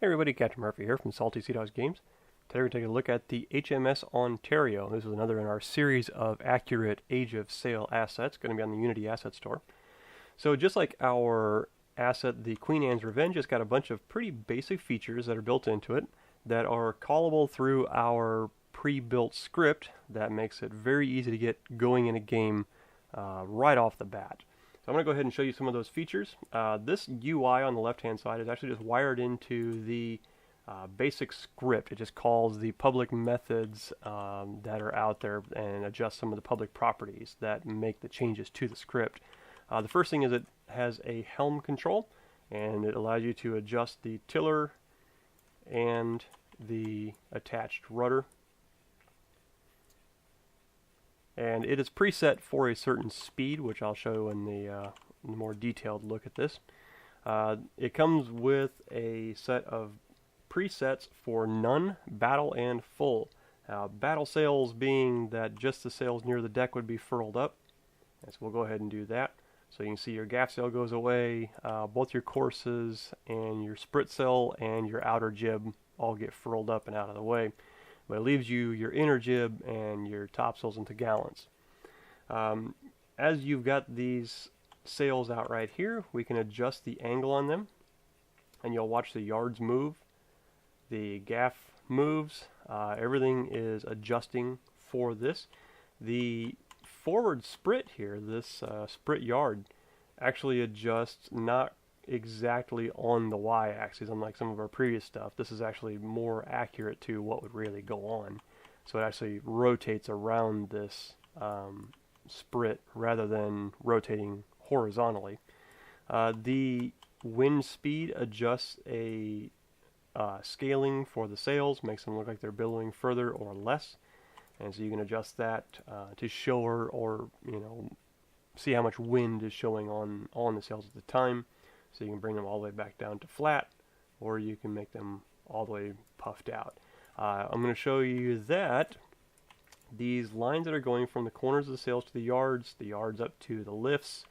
Hey everybody, Captain Murphy here from Salty Sea Dogs Games. Today we're going to take a look at the HMS Ontario. This is another in our series of accurate age of sail assets, going to be on the Unity Asset Store. So just like our asset, the Queen Anne's Revenge, has got a bunch of pretty basic features that are built into it that are callable through our pre-built script that makes it very easy to get going in a game right off the bat. So I'm going to go ahead and show you some of those features. This UI on the left-hand side is actually just wired into the basic script. It just calls the public methods that are out there and adjusts some of the public properties that make the changes to the script. The first thing is it has a Helm control, and it allows you to adjust the tiller and the attached rudder. And it is preset for a certain speed, which I'll show in the more detailed look at this. It comes with a set of presets for none, battle, and full. Battle sails being that just the sails near the deck would be furled up. And so we'll go ahead and do that. So you can see your gaff sail goes away, both your courses and your sprit sail and your outer jib all get furled up and out of the way. But it leaves you your inner jib and your topsails into gallants. As you've got these sails out right here, we can adjust the angle on them, and you'll watch the yards move, the gaff moves, everything is adjusting for this. The forward sprit here, this sprit yard, actually adjusts not exactly on the y-axis, unlike some of our previous stuff. This is actually more accurate to what would really go on. So it actually rotates around this sprit rather than rotating horizontally. The wind speed adjusts a scaling for the sails, makes them look like they're billowing further or less. And so you can adjust that to show or see how much wind is showing on the sails at the time. So you can bring them all the way back down to flat, or you can make them all the way puffed out. I'm going to show you that these lines that are going from the corners of the sails to the yards up to the lifts,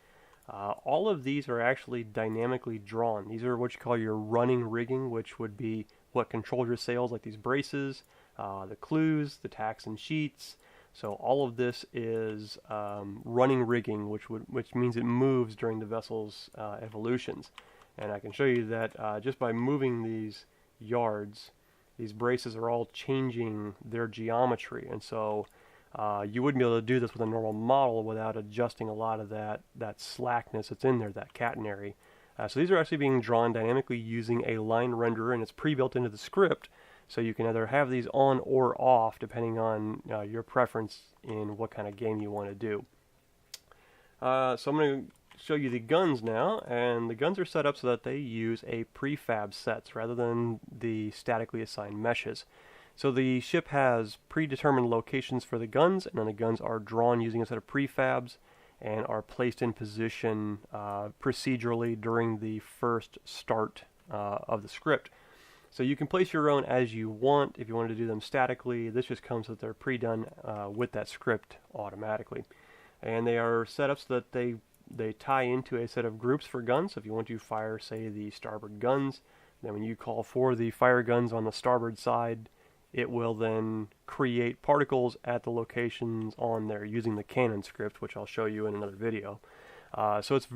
all of these are actually dynamically drawn. These are what you call your running rigging, which would be what controls your sails, like these braces, the clews, the tacks and sheets. So all of this is running rigging, which means it moves during the vessel's evolutions. And I can show you that just by moving these yards, these braces are all changing their geometry. And so you wouldn't be able to do this with a normal model without adjusting a lot of that slackness that's in there, that catenary. So these are actually being drawn dynamically using a line renderer, and it's pre-built into the script. So you can either have these on or off depending on your preference in what kind of game you want to do. So I'm going to show you the guns now, and the guns are set up so that they use a prefab sets rather than the statically assigned meshes. So the ship has predetermined locations for the guns, and then the guns are drawn using a set of prefabs and are placed in position procedurally during the first start of the script. So you can place your own as you want. If you wanted to do them statically, this just comes with they're pre-done with that script automatically. And they are set up so that they tie into a set of groups for guns. So if you want to fire, say, the starboard guns, then when you call for the fire guns on the starboard side, it will then create particles at the locations on there using the cannon script, which I'll show you in another video. So it's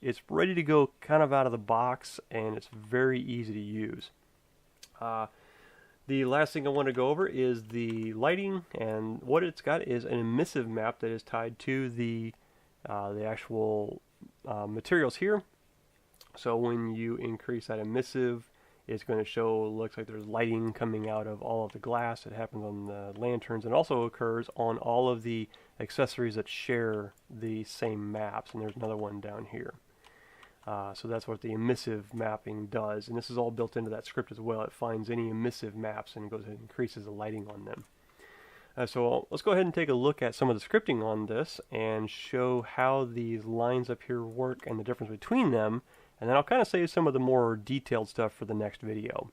it's ready to go kind of out of the box, and it's very easy to use. The last thing I want to go over is the lighting, and what it's got is an emissive map that is tied to the actual materials here. So when you increase that emissive, it's going to show, looks like there's lighting coming out of all of the glass. It happens on the lanterns and also occurs on all of the accessories that share the same maps, and there's another one down here. So that's what the emissive mapping does, and this is all built into that script as well. It finds any emissive maps and goes and increases the lighting on them. So let's go ahead and take a look at some of the scripting on this and show how these lines up here work and the difference between them, and then I'll kind of save some of the more detailed stuff for the next video.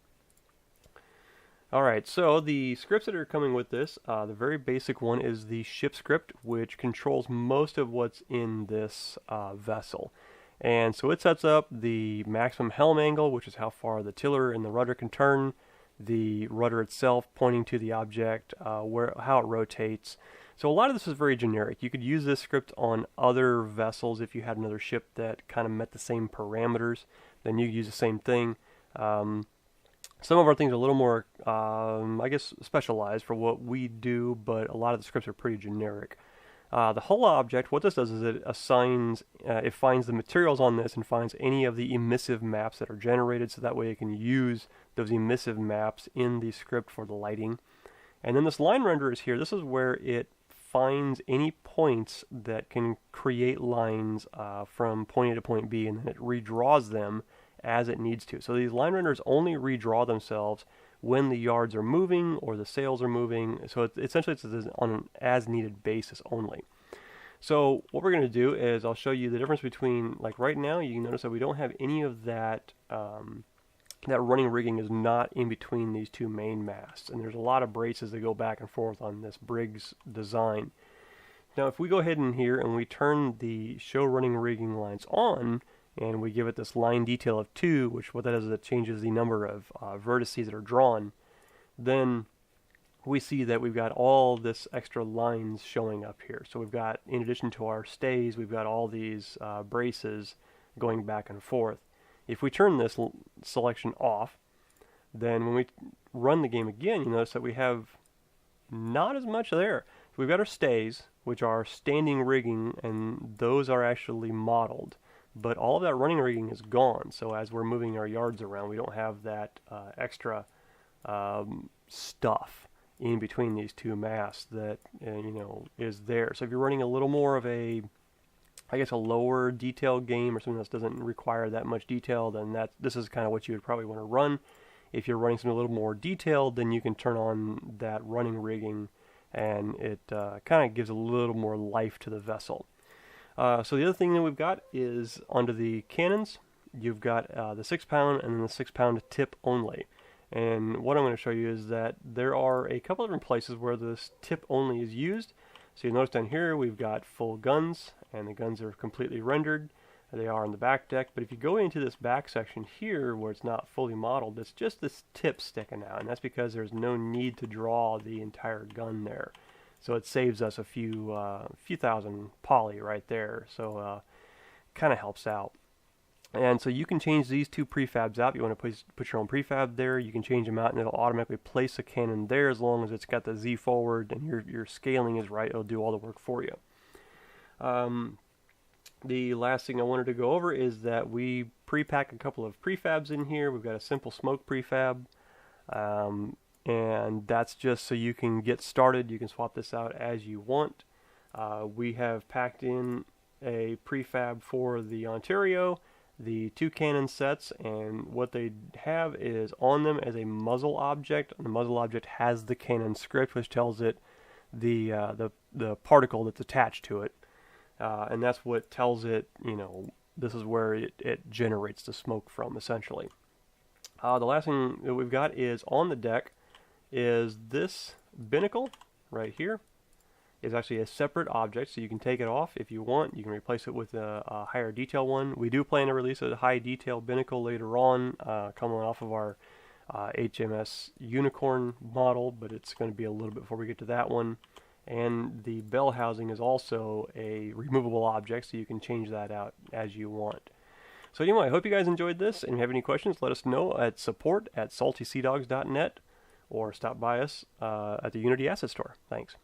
Alright, so the scripts that are coming with this, the very basic one is the ship script, which controls most of what's in this vessel. And so it sets up the maximum helm angle, which is how far the tiller and the rudder can turn, the rudder itself pointing to the object, how it rotates. So a lot of this is very generic. You could use this script on other vessels if you had another ship that kind of met the same parameters. Then you use the same thing. Some of our things are a little more, I guess, specialized for what we do, but a lot of the scripts are pretty generic. The hull object, what this does is it assigns, it finds the materials on this and finds any of the emissive maps that are generated, so that way it can use those emissive maps in the script for the lighting. And then this line renderer is here. This is where it finds any points that can create lines from point A to point B, and then it redraws them as it needs to. So these line renderers only redraw themselves when the yards are moving or the sails are moving. So essentially it's on an as-needed basis only. So what we're going to do is I'll show you the difference between, like right now, you can notice that we don't have any of that, that running rigging is not in between these two main masts. And there's a lot of braces that go back and forth on this Briggs design. Now if we go ahead in here and we turn the show running rigging lines on, and we give it this line detail of 2, which what that is it changes the number of vertices that are drawn, then we see that we've got all this extra lines showing up here. So we've got, in addition to our stays, we've got all these braces going back and forth. If we turn this selection off, then when we run the game again, you notice that we have not as much there. So we've got our stays, which are standing rigging, and those are actually modeled. But all of that running rigging is gone, so as we're moving our yards around, we don't have that extra stuff in between these two masts that is there. So if you're running a little more of a, I guess, a lower detail game or something that doesn't require that much detail, then this is kind of what you would probably want to run. If you're running something a little more detailed, then you can turn on that running rigging, and it kind of gives a little more life to the vessel. So the other thing that we've got is under the cannons, you've got the 6-pound and then the 6-pound tip only. And what I'm going to show you is that there are a couple different places where this tip only is used. So you notice down here we've got full guns, and the guns are completely rendered. They are on the back deck, but if you go into this back section here where it's not fully modeled, it's just this tip sticking out, and that's because there's no need to draw the entire gun there. So it saves us a few thousand poly right there. So kind of helps out. And so you can change these two prefabs out. If you want to put your own prefab there, you can change them out, and it'll automatically place a cannon there as long as it's got the Z forward and your scaling is right. It'll do all the work for you. The last thing I wanted to go over is that we pre-pack a couple of prefabs in here. We've got a simple smoke prefab. And that's just so you can get started. You can swap this out as you want. We have packed in a prefab for the Ontario, the 2 cannon sets, and what they have is on them as a muzzle object. And the muzzle object has the cannon script, which tells it the particle that's attached to it, and that's what tells it, this is where it generates the smoke from, essentially. The last thing that we've got is on the deck is this binnacle right here. Is actually a separate object, so you can take it off if you want. You can replace it with a higher detail one. We do plan to release a high detail binnacle later on, coming off of our HMS Unicorn model, but it's going to be a little bit before we get to that one. And the bell housing is also a removable object, so you can change that out as you want. So anyway, I hope you guys enjoyed this, and if you have any questions, let us know at support@saltyseadogs.net or stop by us at the Unity Asset Store. Thanks.